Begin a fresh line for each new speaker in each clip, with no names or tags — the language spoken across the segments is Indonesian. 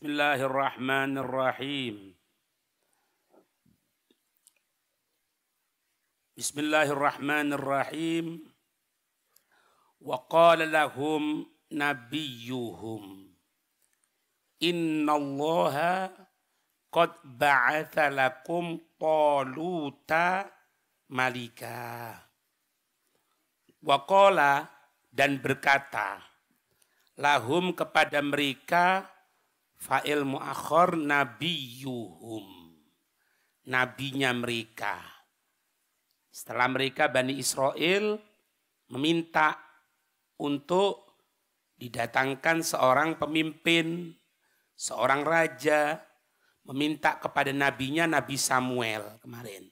Bismillahirrahmanirrahim. Bismillahirrahmanirrahim. Wa qala lahum nabiyyuhum innallaha qad ba'atha lakum Taluta malika. Wa qala, dan berkata, lahum kepada mereka, fa'il mu'akhir nabiyyuhum, nabinya mereka. Setelah mereka Bani Israel meminta untuk didatangkan seorang pemimpin, seorang raja, meminta kepada nabinya Nabi Samuel kemarin.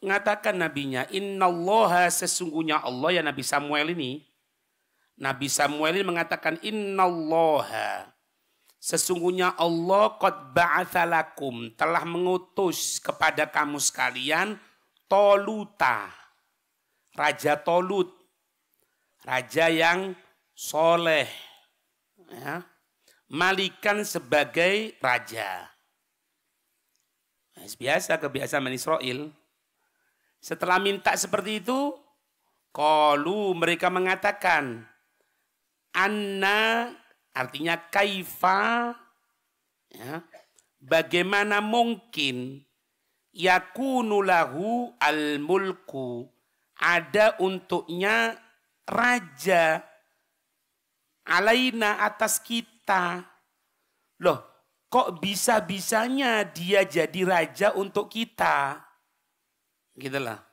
Mengatakan nabinya, innallaha, sesungguhnya Allah, ya Nabi Samuel ini. Nabi Samuel ini mengatakan innallaha, sesungguhnya Allah qad ba'atha lakum, telah mengutus kepada kamu sekalian Taluta, Raja Talut, raja yang soleh, ya, malikan sebagai raja. Biasa kebiasaan Bani Israel. Setelah minta seperti itu, qalu, mereka mengatakan, anna, artinya kaifa, ya, bagaimana mungkin yakunu lahu al-mulku, ada untuknya raja, alaina, atas kita. Loh, kok bisa-bisanya dia jadi raja untuk kita? Gitulah.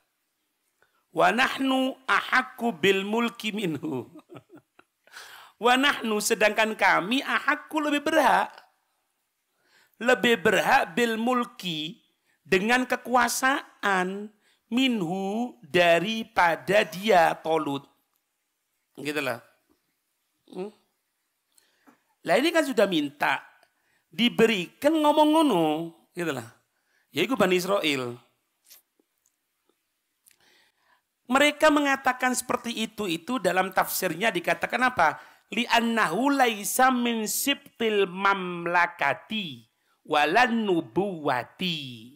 Wa nahnu ahaqqu bil mulki minhu. Wa nahnu, sedangkan kami ahaqqu, lebih berhak. Lebih berhak bil mulki, dengan kekuasaan, minhu, daripada dia Talut. Gitulah. Lah ini kan sudah minta diberikan ngomong ngono, gitulah. Ya itu Bani Israel. Mereka mengatakan seperti itu dalam tafsirnya dikatakan apa? Li'annahu laisa min sibtil mamlakati walan nubuwati.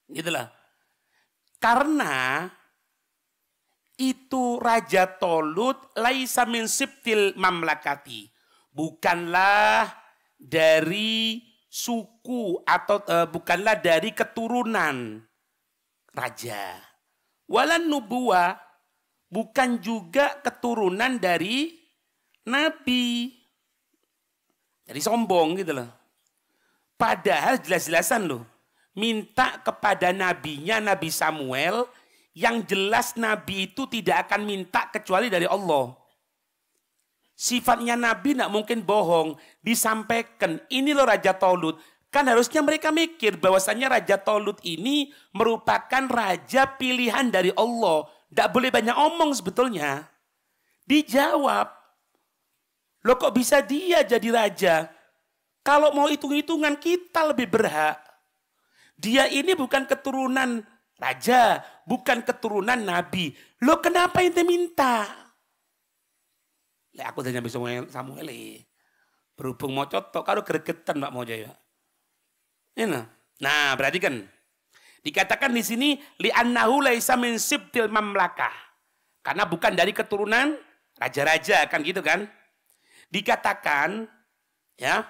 Gitulah. Karena itu Raja Talut laisa min sibtil mamlakati, bukanlah dari suku atau bukanlah dari keturunan raja. Walan nubuwa, bukan juga keturunan dari nabi. Jadi sombong gitu loh. Padahal jelas-jelasan loh, minta kepada nabinya Nabi Samuel, yang jelas nabi itu tidak akan minta kecuali dari Allah. Sifatnya nabi tidak mungkin bohong. Disampaikan, ini loh Raja Talut. Kan harusnya mereka mikir bahwasannya Raja Talut ini merupakan raja pilihan dari Allah. Tidak boleh banyak omong sebetulnya. Dijawab, loh kok bisa dia jadi raja? Kalau mau hitung-hitungan kita lebih berhak. Dia ini bukan keturunan raja, bukan keturunan nabi. Loh kenapa ente minta? Lah aku udah nyampe Samuel. Berhubung mau cotok, kalau gregetan Mbak Moja ya. Nah, berarti kan dikatakan di sini li'annahu laisa min sibtil mamlakah. Karena bukan dari keturunan raja-raja, kan gitu kan? Dikatakan ya,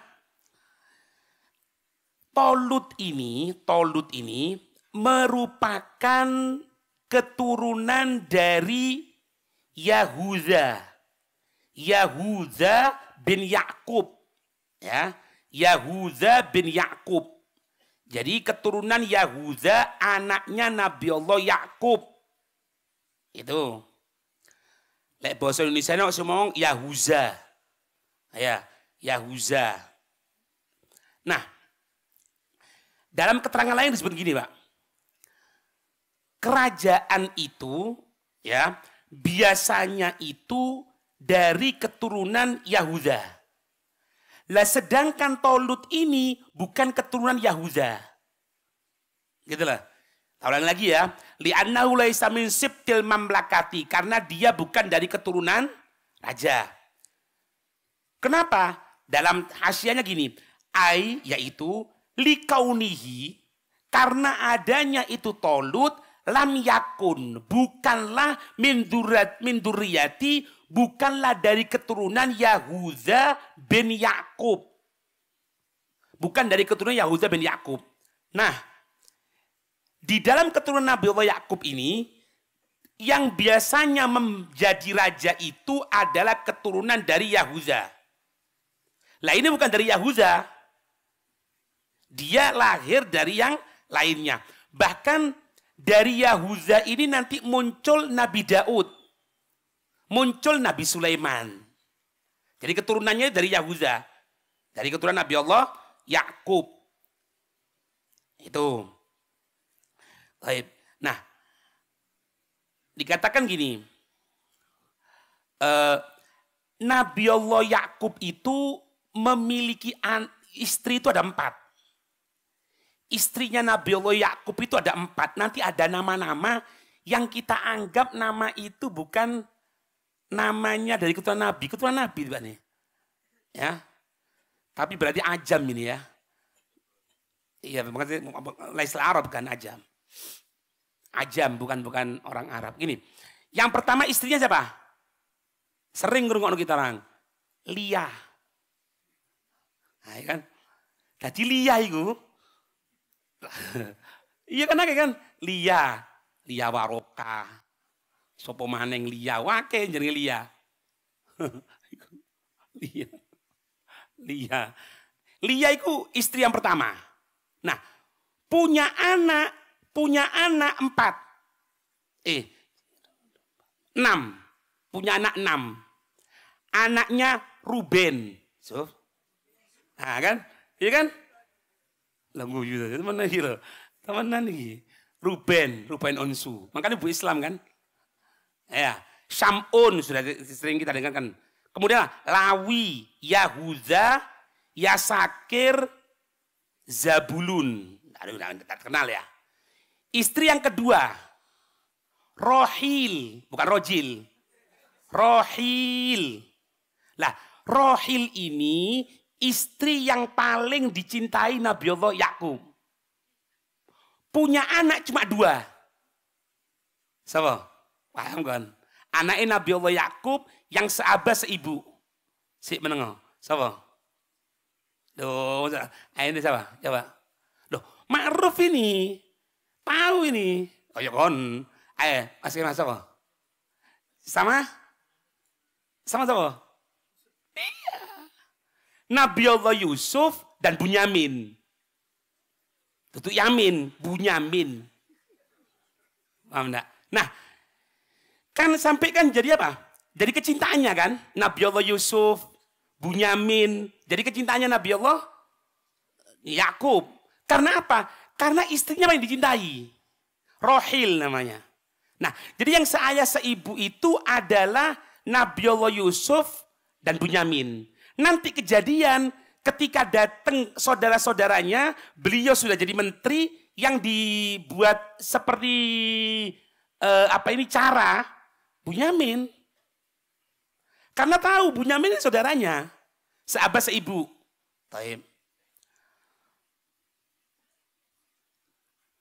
Talut ini merupakan keturunan dari Yahuda. Yahuda bin Yakub, ya, Yahuda bin Yakub. Jadi keturunan Yahuda, anaknya Nabi Allah Yakub. Itu. Lek bahasa Indonesia ini ngomong Yahuza. Ya, Yahuza. Nah, dalam keterangan lain disebut gini, Pak. Kerajaan itu ya, biasanya itu dari keturunan Yahuda. Lah sedangkan Talut ini bukan keturunan Yahuda. Gitulah. Ulang lagi ya. Li'annahu laisa min sibtil mamlakati, karena dia bukan dari keturunan raja. Kenapa? dalam hasyiahnya gini, yaitu likaunihi, karena adanya itu Tolut, lam yakun, bukanlah min durriyati, bukanlah dari keturunan Yahuza bin Yakub. Bukan dari keturunan Yahuza bin Yakub. Nah, di dalam keturunan Nabi Allah Yakub ini, yang biasanya menjadi raja itu adalah keturunan dari Yahuza. Lah ini bukan dari Yahuza. Dia lahir dari yang lainnya. Bahkan dari Yahuza ini nanti muncul Nabi Daud. Muncul Nabi Sulaiman. Jadi keturunannya dari Yahuza. Dari keturunan Nabi Allah Yakub. Itu. Baik. Nah, dikatakan gini, Nabi Allah Yakub itu memiliki istri itu ada 4. Istrinya Nabi Allah Yakub itu ada 4. Nanti ada nama-nama yang kita anggap nama itu bukan namanya dari keturunan Nabi Pak nih. Ya. Tapi berarti ajam ini ya. Iya, laisal Arab kan ajam. Ajam bukan orang Arab. Gini, yang pertama istrinya siapa? Sering ngrungokno kita orang. Lia. Nah, kan? Jadi Lia itu. Iya kan? Lia Waroka. Sopo maneng Lia wake jenenge Lia. Lia itu istri yang pertama. Nah, punya anak 4. 6. Punya anak 6. Anaknya Ruben. So. Nah kan? Iya kan? Lah guyu temenan iki lho. Temenan iki. Ruben Onsu. Makanya Bu Islam kan? Ya, Syamun sudah sering kita dengarkan. Kemudian Lawi, Yahuza, Yasakir, Zabulun. Aduh, tak kenal ya. Istri yang kedua, Rohil, bukan Rojil. Rohil. Lah, Rohil ini istri yang paling dicintai Nabi Allah Yakub. Punya anak cuma 2. Siapa? Paham kan? Anaknya Nabi Allah Yakub yang seabah seibu. Si menengah. Siapa? Duh, ini siapa? Coba. Duh, Ma'ruf ini. Tahu ini. Oh ya kon. Masih mas apa? Sama siapa? Iya. Nabi Allah Yusuf dan Bunyamin. Itu Yamin, Bunyamin. Paham enggak? Nah, kan sampai kan jadi apa? Jadi kecintaannya kan? Nabi Allah Yusuf, Bunyamin. Jadi kecintaannya Nabi Allah Yakub. Karena apa? Karena istrinya yang dicintai. Rohil namanya. Nah, jadi yang seayah seibu itu adalah Nabi Allah Yusuf dan Bunyamin. Nanti kejadian ketika datang saudara-saudaranya, beliau sudah jadi menteri yang dibuat seperti cara Bunyamin. Karena tahu Bunyamin ini saudaranya. Seabah seibu. Taib.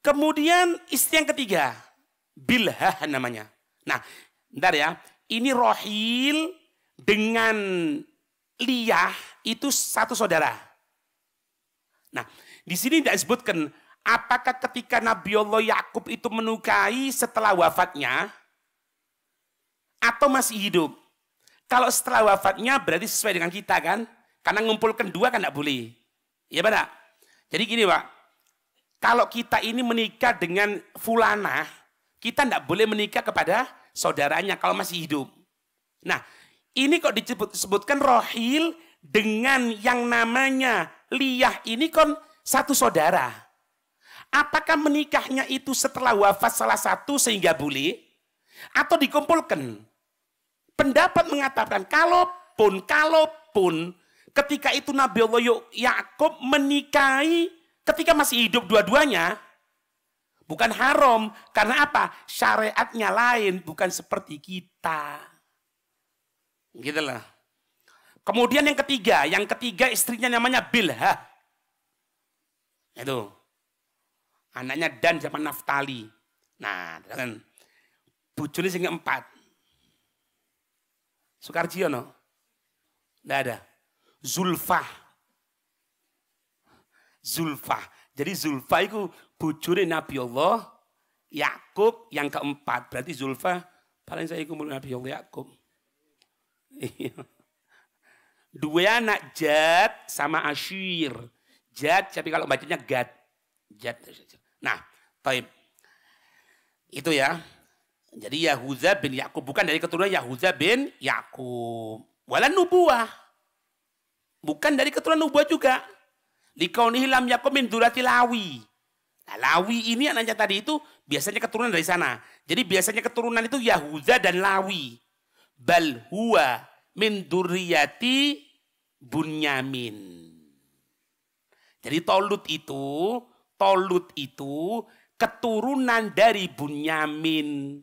Kemudian istri yang ketiga, Bilhah namanya. Nah, bentar ya. Ini Rohil dengan Liyah itu satu saudara. Nah, di sini tidak disebutkan apakah ketika Nabi Allah Yakub itu menukai setelah wafatnya atau masih hidup. Kalau setelah wafatnya berarti sesuai dengan kita kan? Karena ngumpulkan 2 kan tidak boleh. Iya Pak? Jadi gini Pak. Kalau kita ini menikah dengan fulanah, kita tidak boleh menikah kepada saudaranya kalau masih hidup. Nah, ini kok disebutkan Rohil dengan yang namanya Liyah ini kan satu saudara. Apakah menikahnya itu setelah wafat salah satu sehingga boleh? Atau dikumpulkan? Pendapat mengatakan kalaupun ketika itu Nabi Allah Yakub menikahi ketika masih hidup dua-duanya, bukan haram. Karena apa? Syariatnya lain, bukan seperti kita. Gitulah. Kemudian yang ketiga istrinya namanya Bilhah. Itu. Anaknya Dan sama Naftali. Nah, kan bojone sing keempat. Sukarji ono? Nggak ada. Zulfah. Jadi Zulfah itu bojone Nabi Allah Yakub yang keempat. Berarti Zulfah paling saya kumpul Nabi Allah Yakub. Dua anak Jad sama Asyir. Jad tapi kalau bacanya Gad. Jad. Nah, taib. Itu ya. Jadi Yahuza bin Yakub bukan dari keturunan Yahuza bin Yakub. Wala nubuah. Bukan dari keturunan nubuah juga. Likaunihi lam yakum min dzurriyati Lawi. Nah, Lawi ini anaknya tadi itu biasanya keturunan dari sana. Jadi biasanya keturunan itu Yahuza dan Lawi. Bal huwa min dzurriyyati Bunyamin. Jadi Tolut itu keturunan dari Bunyamin.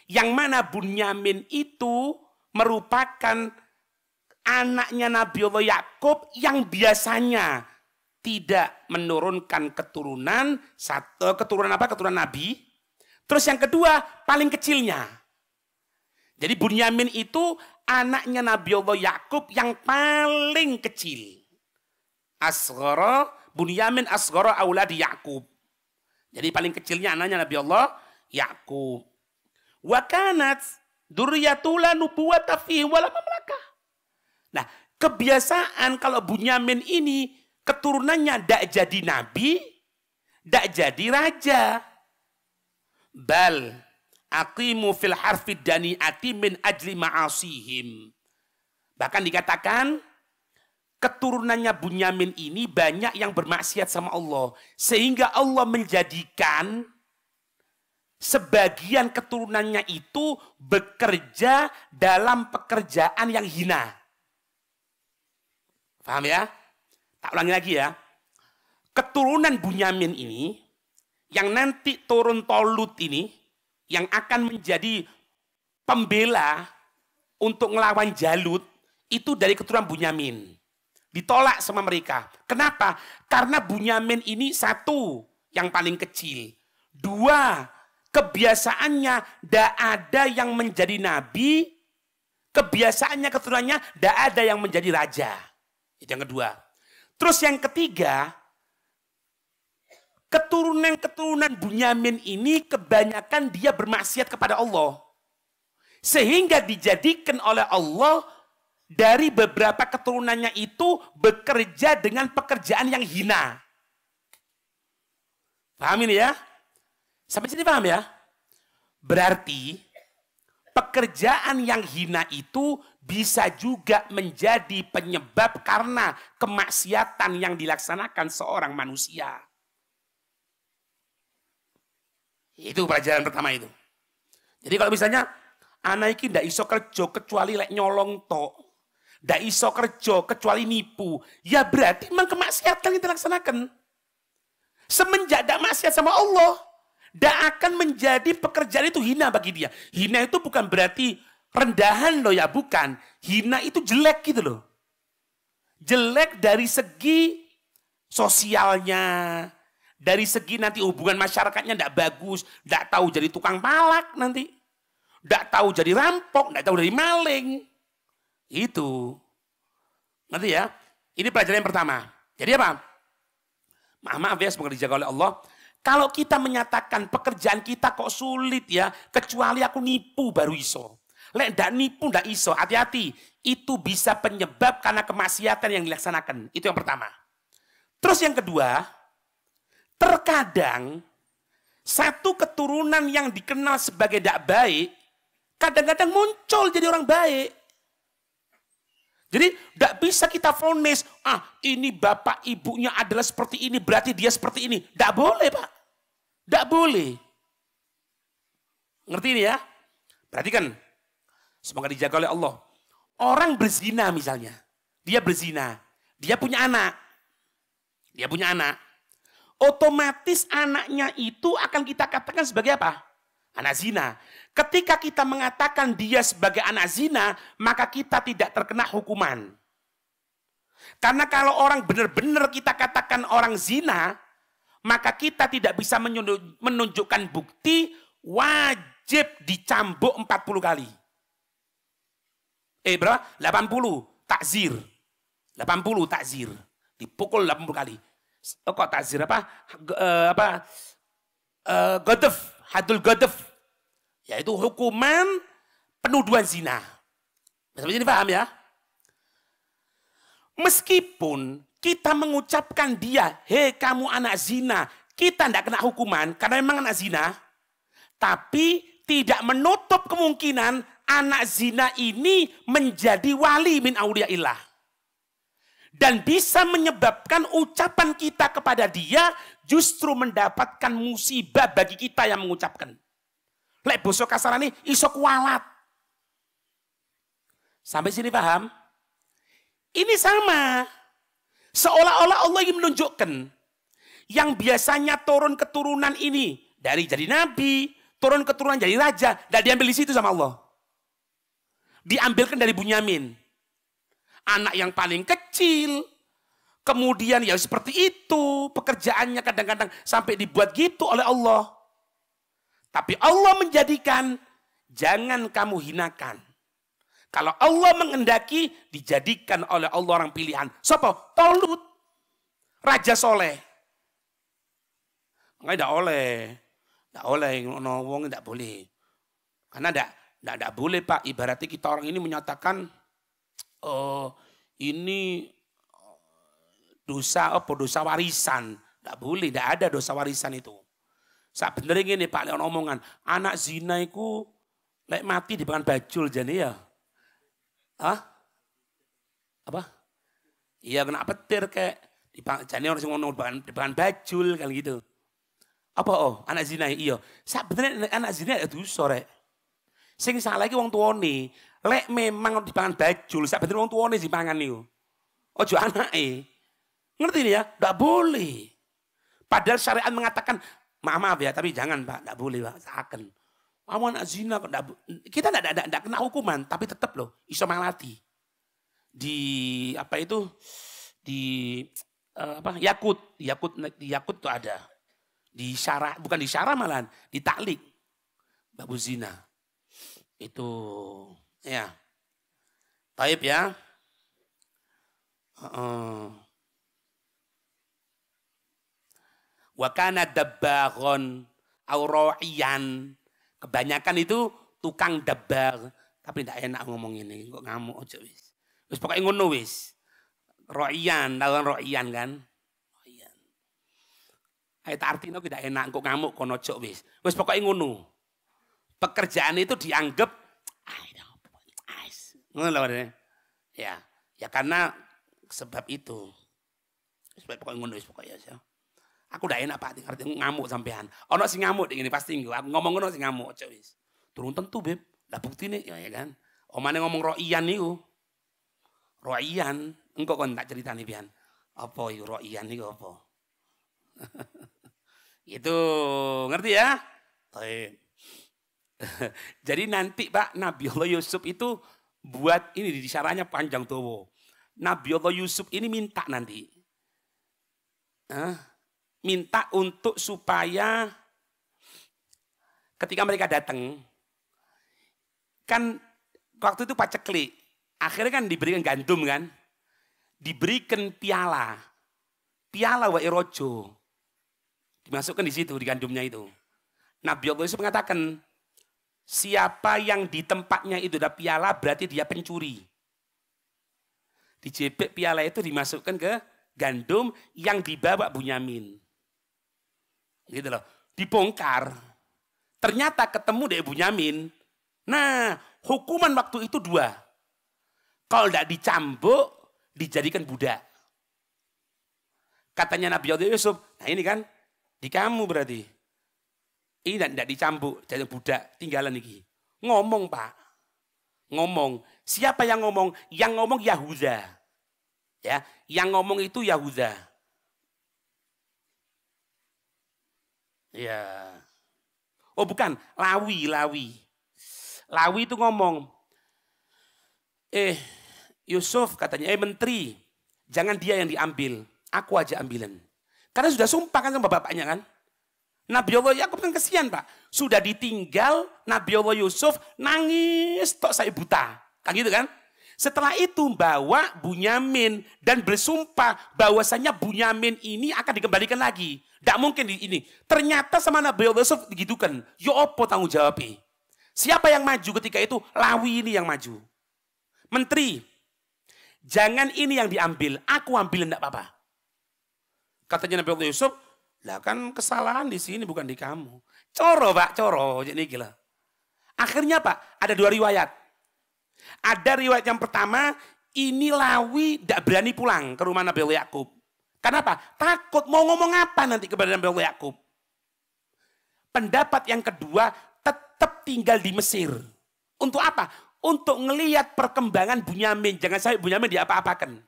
Yang mana Bunyamin itu merupakan anaknya Nabi Allah Yakub yang biasanya tidak menurunkan keturunan. Keturunan apa? Keturunan Nabi. Terus yang kedua paling kecilnya. Jadi Bunyamin itu anaknya Nabi Allah Yakub yang paling kecil. Asghara Bunyamin asghara auladi Yakub. Jadi paling kecilnya anaknya Nabi Allah Yakub. Wa kanat dzurriyyatul nubuwata fihi wala mamlakah. Nah, kebiasaan kalau Bunyamin ini keturunannya tidak jadi nabi, tidak jadi raja. Bal aqimu fil harfi dani'ati min ajli ma'asihim. Bahkan dikatakan keturunannya Bunyamin ini banyak yang bermaksiat sama Allah. Sehingga Allah menjadikan sebagian keturunannya itu bekerja dalam pekerjaan yang hina. Paham ya? Tak ulangi lagi ya. Keturunan Bunyamin ini, yang nanti turun Tolut ini, yang akan menjadi pembela untuk ngelawan Jalut, itu dari keturunan Bunyamin. Ditolak sama mereka. Kenapa? Karena Bunyamin ini satu, yang paling kecil. Dua, kebiasaannya tidak ada yang menjadi nabi, kebiasaannya keturunannya tidak ada yang menjadi raja. Itu yang kedua. Terus yang ketiga, keturunan-keturunan Bunyamin ini kebanyakan dia bermaksiat kepada Allah. Sehingga dijadikan oleh Allah dari beberapa keturunannya itu bekerja dengan pekerjaan yang hina. Paham ini ya? Sampai sini paham ya? Berarti pekerjaan yang hina itu bisa juga menjadi penyebab karena kemaksiatan yang dilaksanakan seorang manusia. Itu pelajaran pertama itu. Jadi kalau misalnya anak iki ndak iso kerja kecuali lek nyolong tok. Ndak iso kerja kecuali nipu. Ya berarti memang kemaksiatan yang dilaksanakan. Semenjak ndak maksiat sama Allah, ndak akan menjadi pekerjaan itu hina bagi dia. Hina itu bukan berarti rendahan loh ya, bukan. Hina itu jelek gitu loh. Jelek dari segi sosialnya, dari segi nanti hubungan masyarakatnya tidak bagus, tidak tahu jadi tukang palak nanti, tidak tahu jadi rampok, tidak tahu dari maling. Itu. Nanti ya, ini pelajaran yang pertama. Jadi apa? Maaf ya, semoga dijaga oleh Allah. Kalau kita menyatakan pekerjaan kita kok sulit ya, kecuali aku nipu baru iso. Lek ndak nipu ndak iso, hati-hati. Itu bisa penyebab karena kemaksiatan yang dilaksanakan. Itu yang pertama. Terus yang kedua, terkadang satu keturunan yang dikenal sebagai ndak baik, kadang-kadang muncul jadi orang baik. Jadi ndak bisa kita vonis, ini bapak ibunya adalah seperti ini, berarti dia seperti ini. Ndak boleh Pak. Ndak boleh. Ngerti ini ya? Perhatikan. Semoga dijaga oleh Allah. Orang berzina misalnya. Dia berzina. Dia punya anak. Dia punya anak. Otomatis anaknya itu akan kita katakan sebagai apa? Anak zina. Ketika kita mengatakan dia sebagai anak zina, maka kita tidak terkena hukuman. Karena kalau orang benar-benar kita katakan orang zina, maka kita tidak bisa menunjukkan bukti, wajib dicambuk 40 kali. Berapa? 80 takzir. 80 takzir. Dipukul 80 kali. Kok takzir apa? Godef, hadul godef. Yaitu hukuman penuduhan zina. Sampai sini paham ya? Meskipun kita mengucapkan dia, hei kamu anak zina, kita tidak kena hukuman karena memang anak zina, tapi tidak menutup kemungkinan anak zina ini menjadi wali min auliyaillah. Dan bisa menyebabkan ucapan kita kepada dia justru mendapatkan musibah bagi kita yang mengucapkan. Lek bosok kasarane iso kualat. Sampai sini paham? Ini sama. Seolah-olah Allah ingin menunjukkan yang biasanya turun keturunan ini dari jadi nabi, turun keturunan jadi raja, dan diambil di situ sama Allah. Diambilkan dari Bunyamin. Anak yang paling kecil, kemudian ya seperti itu, pekerjaannya kadang-kadang sampai dibuat gitu oleh Allah. Tapi Allah menjadikan, jangan kamu hinakan. Kalau Allah mengendaki, dijadikan oleh Allah orang pilihan. Sopo? Tolut. Raja soleh. Enggak, tidak oleh. Tidak oleh, ngomong tidak boleh. Karena tidak boleh Pak. Ibaratnya kita orang ini menyatakan, ini dosa warisan. Tidak boleh, tidak ada dosa warisan itu. Sebenarnya gini Pak, Leon omongan, anak zina itu lek mati di pangan bajul jadi ya. Hah? Apa? Iya kena petir kayak jadi orang ngono di pangan bajul kan gitu. Apa anak zina iya. Sebenarnya anak zina itu sore. Sing salah iki wong tuane. Lek memang di pangan bajul, sebenarnya wong tuane sing pangan niku. Ojo anake. Ngerti nih ya? Enggak boleh. Padahal syariat mengatakan maaf ya, tapi jangan Pak, tidak boleh Pak, seakan. Kamu anak zina, kita tidak kena hukuman, tapi tetap loh, iso malati. Di apa itu, di Yakut itu ada. Di syarah, bukan di syarah malahan, di taklik. Babu zina. Itu, ya. Taib ya. Wa kana dabbaghon au ra'iyan. Kebanyakan itu tukang dabbar, tapi ndak enak ngomong ini, kok ngamuk aja wis. Wis pokoke ngono wis. Ra'iyan, lawan ra'iyan kan. Ra'iyan. Ae tak artine kok ndak enak, kok ngamuk kono aja wis. Wis pokoke ngono. Pekerjaan itu dianggap ngono lho. Ya, ya karena sebab itu. Wis pokoke ngono wis pokoke ya. Aku udah enak Pak, artinya ngamuk sampean. Ono sing ngamuk ini pasti aku ngomong ngono sing ngamuk aja wis. Turun tentu Beb. Lah buktine ya kan. Omane ngomong roian niku. Roian, engko kon tak ceritani pian. Apa iku roian niku apa? Itu ngerti ya? Jadi nanti Pak Nabi Allah Yusuf itu buat ini di syarahnya panjang tuh. Nabi Allah Yusuf ini minta nanti. Minta untuk supaya ketika mereka datang, kan waktu itu paceklik, akhirnya kan diberikan gandum kan, diberikan piala wae rojo, dimasukkan di situ di gandumnya itu. Nabi Allah Yusuf mengatakan, siapa yang di tempatnya itu ada piala berarti dia pencuri. Dijebek piala itu dimasukkan ke gandum yang dibawa Bunyamin. Gitu loh, dibongkar. Ternyata ketemu dari Bunyamin. Nah, hukuman waktu itu 2. Kalau tidak dicambuk, dijadikan budak. Katanya Nabi Allah Yusuf, nah ini kan di kamu berarti. Ini tidak dicambuk, jadi budak, tinggalan ini. Ngomong Pak, ngomong. Siapa yang ngomong? Yang ngomong Yahuda. Ya, yang ngomong itu Yahuda. Ya. Oh bukan, Lawi. Lawi itu ngomong, Yusuf katanya, menteri, jangan dia yang diambil, aku aja ambilan. Karena sudah sumpah kan sama bapaknya kan. Nabi Allah Yakub kan kesian Pak. Sudah ditinggal Nabi Allah Yusuf nangis tok saya buta. Kan gitu kan. Setelah itu bawa Bunyamin dan bersumpah bahwasanya Bunyamin ini akan dikembalikan lagi. Tidak mungkin ini. Ternyata sama Nabi Allah Yusuf digitukan. Yo opo tanggung jawabnya. Siapa yang maju ketika itu? Lawi ini yang maju. Menteri, jangan ini yang diambil. Aku ambil tidak apa-apa. Katanya Nabi Allah Yusuf, lah kan kesalahan di sini bukan di kamu. Coro Pak, coro. Jadi gila. Akhirnya Pak, ada dua riwayat. Ada riwayat yang pertama, ini Lawi tidak berani pulang ke rumah Nabi Allah Yakub. Kenapa? Takut mau ngomong apa nanti kepada Nabi Allah Yakub. Pendapat yang kedua, tetap tinggal di Mesir. Untuk apa? Untuk ngelihat perkembangan Bunyamin. Jangan sampai Bunyamin diapa-apakan.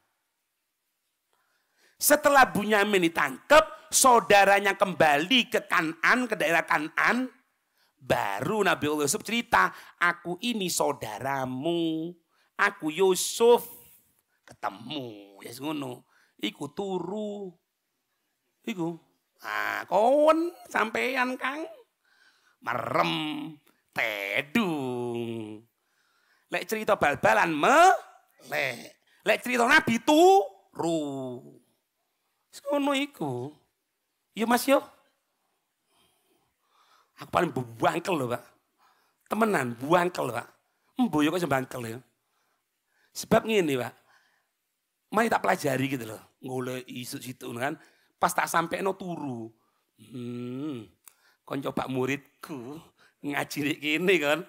Setelah Bunyamin ditangkap, saudaranya kembali ke Kan'an, ke daerah Kan'an. Baru Nabi Allah Yusuf cerita, aku ini saudaramu. Aku Yusuf. Ketemu. Ya ngono. Iku turu. Iku. Kawan sampean Kang. Merem. Tedung. Lek cerita bal-balan lek cerita Nabi turu. Ngono iku. Iya Mas yo. Aku paling buangkel loh Pak. Temenan buangkel Pak. Mboyo kok sembangkel ya. Sebab ngene Pak. Mari tak pelajari gitu loh. Ngoleh isu situ kan. Pas tak sampai no turu. Kon coba muridku ngaji kene kan.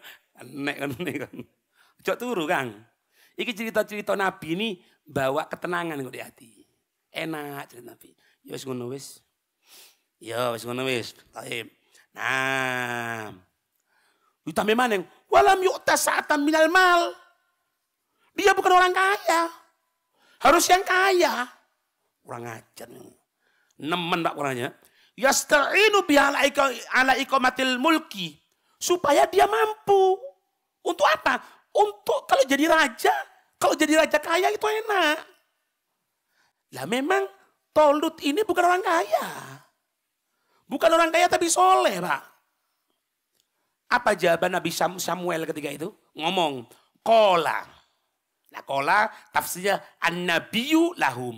Nek kan. Cok turu Kang. Iki cerita-cerita Nabi ini bawa ketenangan kok di hati. Enak cerita Nabi. Ya wis ngono wis. Ya wis ngono wis. Taib. Nah. Ditambah maneng, walam yu'ta sa'atan minal mal. Dia bukan orang kaya. Harus yang kaya. Kurang ajar. Nemen Pak kurangnya. Yasta'inu biha ala iqamatil mulki. Supaya dia mampu. Untuk apa? Untuk kalau jadi raja. Kalau jadi raja kaya itu enak. Lah memang Tolut ini bukan orang kaya. Bukan orang kaya tapi soleh Pak. Apa jawaban Nabi Samuel ketika itu? Ngomong. Kola. Nah kola tafsirnya an-nabiyyu lahum.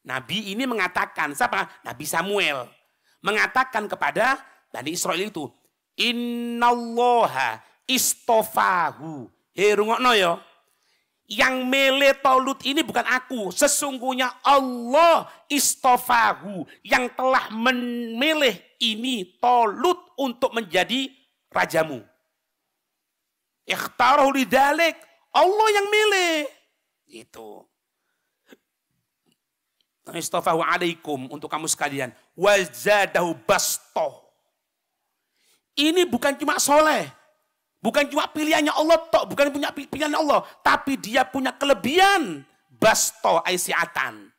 Nabi ini mengatakan. Siapa? Nabi Samuel. Mengatakan kepada Bani Israel itu. Innallaha istofahu. Rungokno ya. Yang milih Tolut ini bukan aku. Sesungguhnya Allah istofahu. Yang telah memilih ini Tolut untuk menjadi rajamu. Ikhtarahu lidzalik. Allah yang milih. Itu. Istofahu alaikum untuk kamu sekalian. Wazadahu bastoh. Ini bukan cuma soleh. Bukan cuma pilihannya Allah tok, bukan punya pilihan Allah, tapi dia punya kelebihan basto aisiatan.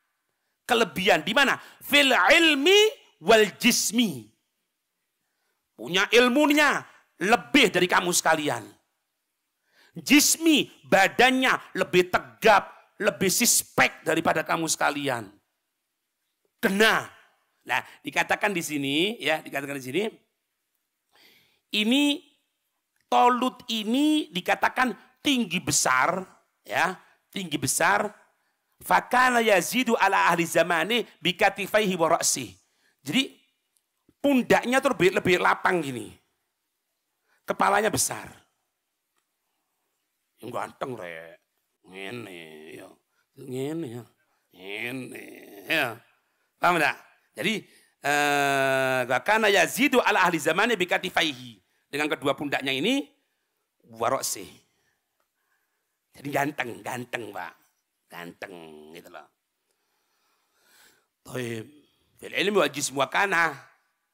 Kelebihan di mana? Fil ilmi wal jismi. Punya ilmunya lebih dari kamu sekalian. Jismi badannya lebih tegap, lebih sispek daripada kamu sekalian. Kena. Nah, dikatakan di sini ya, dikatakan di sini ini Tolut ini dikatakan tinggi besar, ya, tinggi besar. Fakana yazidu ala ahli zamani bikatifaihi wa ra'si. Jadi pundaknya tuh lebih lapang gini. Kepalanya besar. Yang ganteng rek. Ngene ya. Ngene ya. Ngene ya. Paham enggak? Jadi fakana yazidu ala ahli zamani bikatifaihi. Dengan kedua pundaknya ini, waroksi. Jadi ganteng Pak. Ganteng gitu loh. Taib. Fil ilmi wa jism wa kana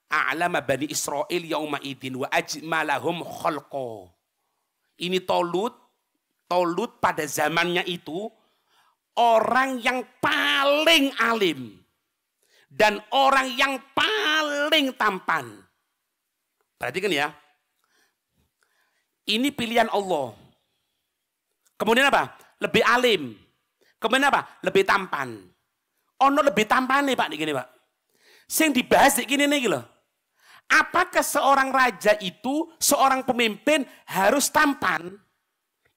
a'lama bani Israel yauma idin wa ajmalahum khalqa. Ini Tolut pada zamannya itu orang yang paling alim dan orang yang paling tampan. Perhatikan ya. Ini pilihan Allah. Kemudian apa? Lebih alim. Kemudian apa? Lebih tampan. Ono lebih tampan nih Pak, nih gini Pak. Sing dibahas nih gini nih loh. Apakah seorang raja itu, seorang pemimpin harus tampan?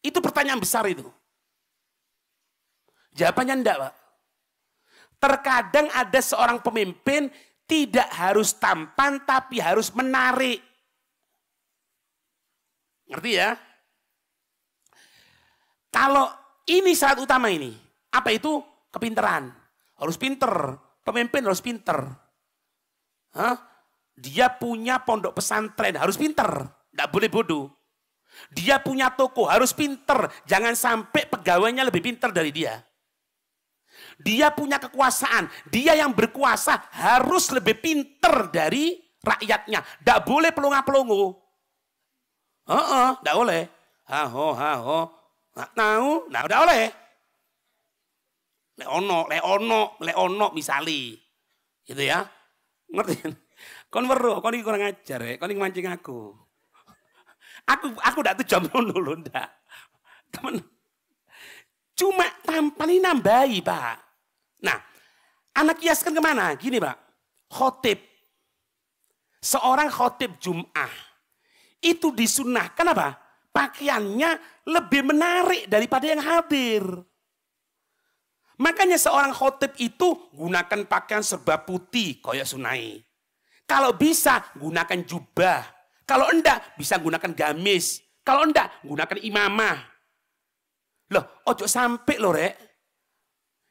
Itu pertanyaan besar itu. Jawabannya enggak Pak. Terkadang ada seorang pemimpin tidak harus tampan tapi harus menarik. Ngerti ya? Kalau ini syarat utama ini, apa itu? Kepinteran. Harus pinter. Pemimpin harus pinter. Hah? Dia punya pondok pesantren, harus pinter. Nggak boleh bodoh. Dia punya toko, harus pinter. Jangan sampai pegawainya lebih pinter dari dia. Dia punya kekuasaan. Dia yang berkuasa harus lebih pinter dari rakyatnya. Nggak boleh pelongo-pelongo. Nggak boleh. Haho. Nggak tahu, nah udah oleh. Le ono misali. Gitu ya. Ngerti? Kon weruh, kon iki kurang ajar ya, kon iki mancing aku. Aku ndak tuh jam ngono ndak. Temen. Cuma tampan ini nambahi, Pak. Nah, anak kiaskan kemana? Gini, Pak. Khotib. Seorang khotib Jum'ah. Itu disunahkan apa? Pakaiannya lebih menarik daripada yang hadir. Makanya seorang khotib itu gunakan pakaian serba putih, koyak sunai. Kalau bisa, gunakan jubah. Kalau enggak, bisa gunakan gamis. Kalau enggak, gunakan imamah. Loh, ojo sampai loh rek.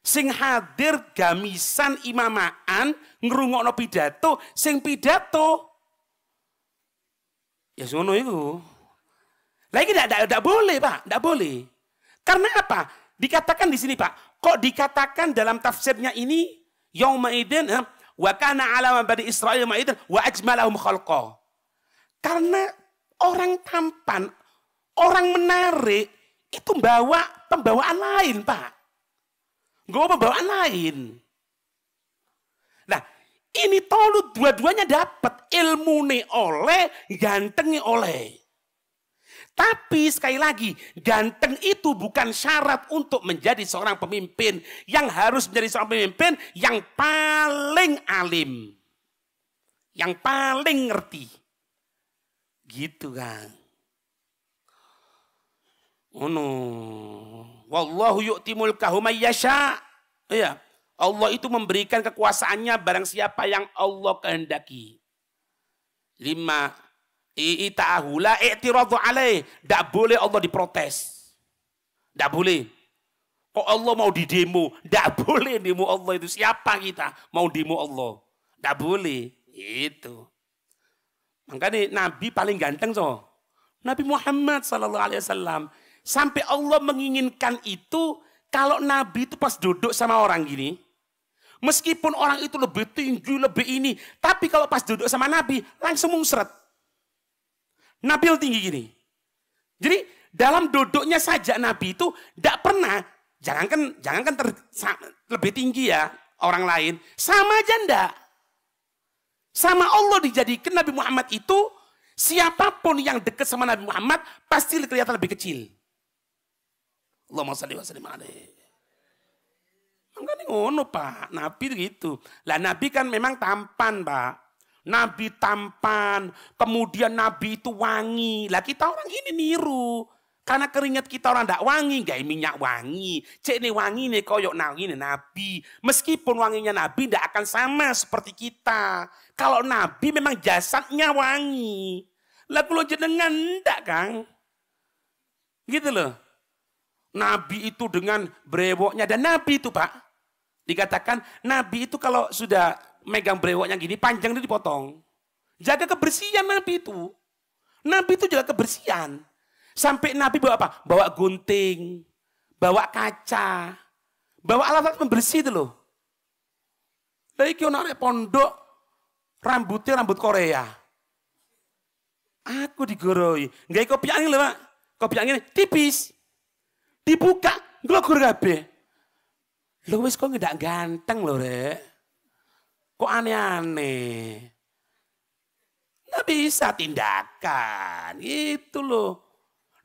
Sing hadir gamisan imamaan, ngerungokno pidato, sing pidato. Ya sono itu. Lagi tidak boleh Pak, tidak boleh. Karena apa? Dikatakan di sini Pak, kok dikatakan dalam tafsirnya ini, yauma idzin wa kana ala bani Israil yauma idzin wa ajmalahum khalqa. Karena orang tampan, orang menarik, itu bawa pembawaan lain Pak. Nggak pembawaan lain. Nah, ini tolu dua-duanya dapat ilmu nih oleh, gantengnya oleh. Tapi sekali lagi, ganteng itu bukan syarat untuk menjadi seorang pemimpin. Yang harus menjadi seorang pemimpin yang paling alim. Yang paling ngerti. Gitu kan. Oh no. Wallahu yu'ti mulkahu may yasha. Iya. Allah itu memberikan kekuasaannya barang siapa yang Allah kehendaki. 5. I'ta'ahu la i'tiradu alaih. Tidak boleh Allah diprotes. Tidak boleh. Kok Allah mau didemo? Tidak boleh demo Allah itu. Siapa kita mau demo Allah? Tidak boleh. Itu. Makanya Nabi paling ganteng so. Nabi Muhammad SAW. Sampai Allah menginginkan itu. Kalau Nabi itu pas duduk sama orang gini. Meskipun orang itu lebih tinggi, lebih ini. Tapi kalau pas duduk sama Nabi. Langsung munsret. Nabi tinggi gini. Jadi dalam duduknya saja Nabi itu tidak pernah, jangankan lebih tinggi ya orang lain, sama aja ndak. Sama Allah dijadikan Nabi Muhammad itu, siapapun yang dekat sama Nabi Muhammad pasti kelihatan lebih kecil. Allahumma shalli wa sallim alaihi. Makanya ngono Pak, Nabi gitu. Lah Nabi kan memang tampan Pak. Nabi tampan, kemudian Nabi itu wangi. Lah kita orang ini niru. Karena keringat kita orang tidak wangi, gak minyak wangi. Cek nih wangi nih koyok wangi nih Nabi. Meskipun wanginya Nabi tidak akan sama seperti kita. Kalau Nabi memang jasadnya wangi. Lah kalau jenengan enggak Kang. Gitu loh. Nabi itu dengan brewoknya. Dan Nabi itu Pak, dikatakan Nabi itu kalau sudah megang brewoknya gini, panjang itu dipotong. Jaga kebersihan Nabi itu. Nabi itu jaga kebersihan. Sampai Nabi bawa apa? Bawa gunting, bawa kaca, bawa alat-alat pembersih itu loh. Lah iki ono arek pondok, rambutnya rambut Korea. Aku digoroi. Nggawe kopi angin lho, Pak. Kopi angin tipis. Dibuka, nglogur kabeh. Lho wis kok nggak ganteng lho, Rek. Kok aneh-aneh. Nggak bisa tindakan. Itu loh.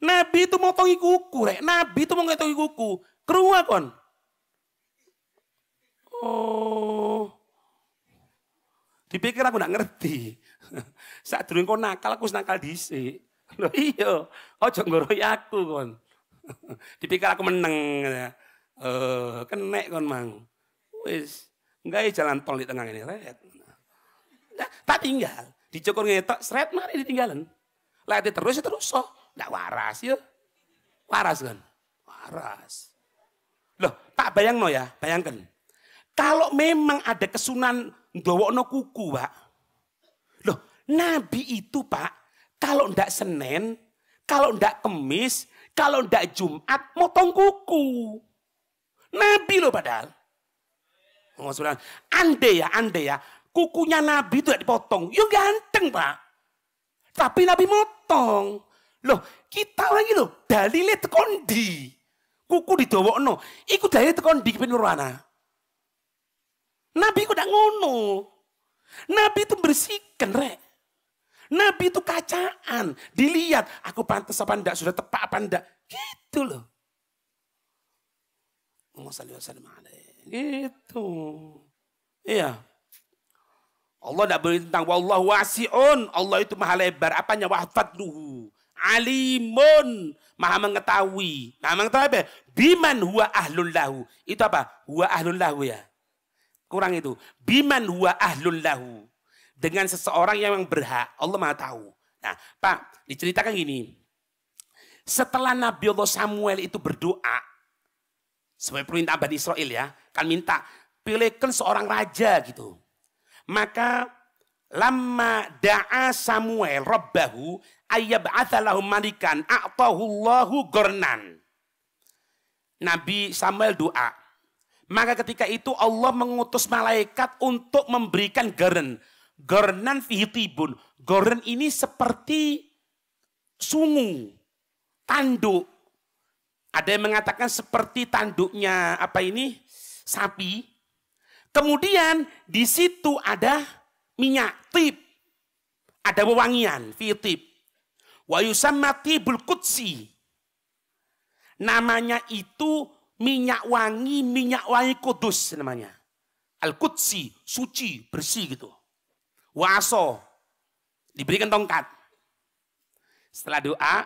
Nabi itu motongi kuku, rek. Nabi itu mau ngotongi kuku. Krungu kon. Oh. Dipikir aku nggak ngerti. Saat durung kon nakal, aku nakal dhisik. Loh iya, ojo nggoroy aku kon. Dipikir aku meneng. Kenek kon mang. Wis, enggak jalan tol di tengah ini, ret. Tak tinggal, dicukur ngetok, seret mari ditinggalan. Lati terus so, enggak waras ya. Waras kan? Waras. Loh, tak bayangno ya, bayangkan. Kalau memang ada kesunan ndowokno kuku, Pak. Loh, Nabi itu, Pak, kalau ndak Senin, kalau ndak Kemis, kalau ndak Jumat, motong kuku. Nabi loh padahal. Andai ya, kukunya Nabi itu tidak dipotong. Ya ganteng, Pak. Tapi Nabi motong. Loh, kita lagi loh, dalilnya tekondi. Kuku didowokno. Iku dalilnya tekondi penurana. Nabi itu tidak ngono. Nabi itu bersihkan, rek. Nabi itu kacaan. Dilihat, aku pantas apa enggak, sudah tepat apa enggak. Gitu loh. Gitu. Iya. Allah tidak boleh tentang wallahu wasi'un. Allah itu maha lebar. Apanya? Wahfadluhu. Alimun. Maha mengetahui. Maha mengetahui apa? Biman huwa ahlul lahu. Itu apa? Huwa ahlul lahu ya. Kurang itu. Biman huwa ahlul lahu. Dengan seseorang yang berhak. Allah maha tahu. Nah Pak, diceritakan gini. Setelah Nabi Allah Samuel itu berdoa. Sebagai perintah Bani Israel ya. Kan minta pilihkan seorang raja gitu. Maka lama da'a Samuel rabbahu ayyab'atha lahum malikan a'tahullahu gornan. Nabi Samuel doa. Maka ketika itu Allah mengutus malaikat untuk memberikan goren. Gornan fihi tibun. Goren ini seperti sungu. Tanduk. Ada yang mengatakan seperti tanduknya apa ini? Sapi. Kemudian di situ ada minyak tib. Ada wewangian, fi tib. Wa yusamma tibul qudsi. Namanya itu minyak wangi kudus namanya. Al-Qudsi, suci, bersih gitu. Waso. Diberikan tongkat. Setelah doa,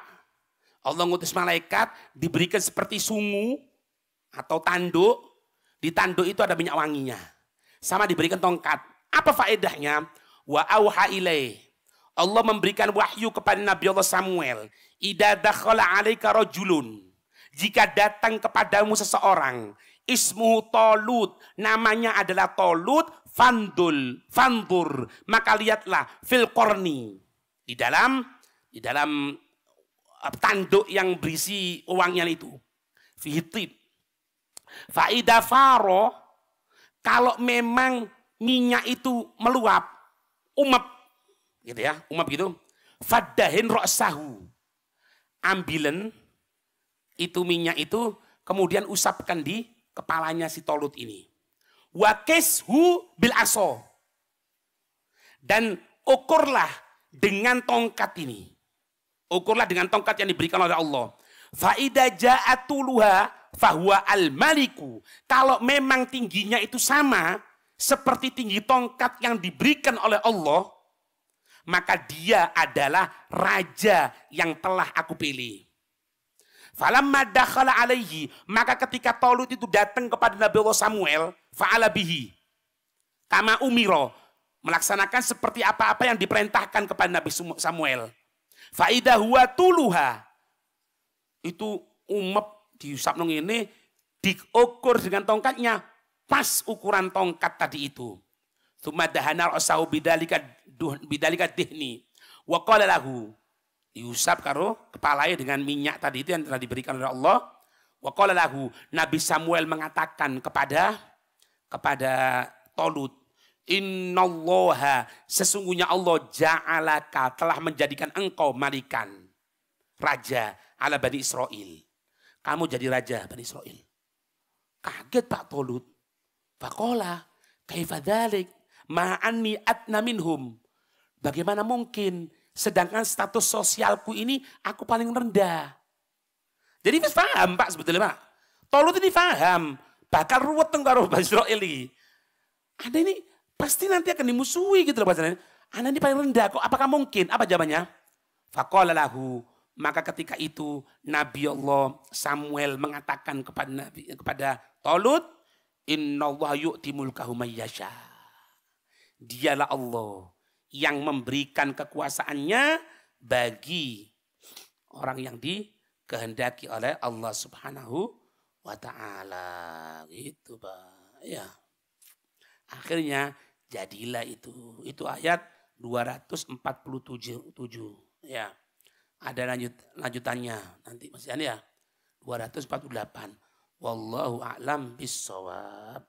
Allah ngutus malaikat, diberikan seperti sungu atau tanduk. Di tanduk itu ada minyak wanginya. Sama diberikan tongkat. Apa faedahnya? Wa auha ilaih. Allah memberikan wahyu kepada Nabi Allah Samuel. Idza dakhala 'alaika rajulun. Jika datang kepadamu seseorang, ismuhu Talut, namanya adalah Talut, fandur, maka lihatlah fil qarni. Di dalam tanduk yang berisi uangnya itu. Fihitib. Faida faro, kalau memang minyak itu meluap, umap gitu ya, umap gitu. Fadahin ra'sahu. Ambilen itu minyak itu kemudian usapkan di kepalanya si Talut ini. Wakeshu bil aso. Dan ukurlah dengan tongkat ini. Ukurlah dengan tongkat yang diberikan oleh Allah. Faida ja'atuluha fahuwa al-maliku. Kalau memang tingginya itu sama seperti tinggi tongkat yang diberikan oleh Allah, maka dia adalah raja yang telah aku pilih. Falamma dakhala alaihi, maka ketika Talut itu datang kepada Nabi Allah Samuel, fa'ala bihi kama umiro, melaksanakan seperti apa-apa yang diperintahkan kepada Nabi Samuel. Faida huwa tuluha, itu umep diusap nong ini, diukur dengan tongkatnya pas ukuran tongkat tadi itu. Tsumma dahana ra'sahu bidalika dihni wa qala lahu, diusap karo kepalanya dengan minyak tadi itu yang telah diberikan oleh Allah. Wa qala lahu, Nabi Samuel mengatakan kepada Talut, innallaha, sesungguhnya Allah ja'alaka, telah menjadikan engkau malikan, raja ala Bani Israel. Kamu jadi raja Bani Israel. Kaget Pak Talut. Faqala kaifa dzalik ma'anni atna minhum. Bagaimana mungkin, sedangkan status sosialku ini aku paling rendah. Jadi wis paham Pak sebetulnya Pak. Tolut ini paham. Bakal ruwet karo Bani Israil iki. Anda ini pasti nanti akan dimusuhi gitu loh bahasanya. Anda ini paling rendah kok. Apakah mungkin? Apa jawabannya? Faqala lahu. Maka ketika itu Nabi Allah Samuel mengatakan kepada Tolut, innallaha yu'ti mulkahu mayyasha. Dialah Allah yang memberikan kekuasaannya bagi orang yang dikehendaki oleh Allah Subhanahu wa ta'ala. Gitu Pak. Ya. Akhirnya jadilah itu. Itu ayat 247. Ya. Ada lanjutannya. Nanti masih ada ya. 248. Wallahu a'lam bissawab.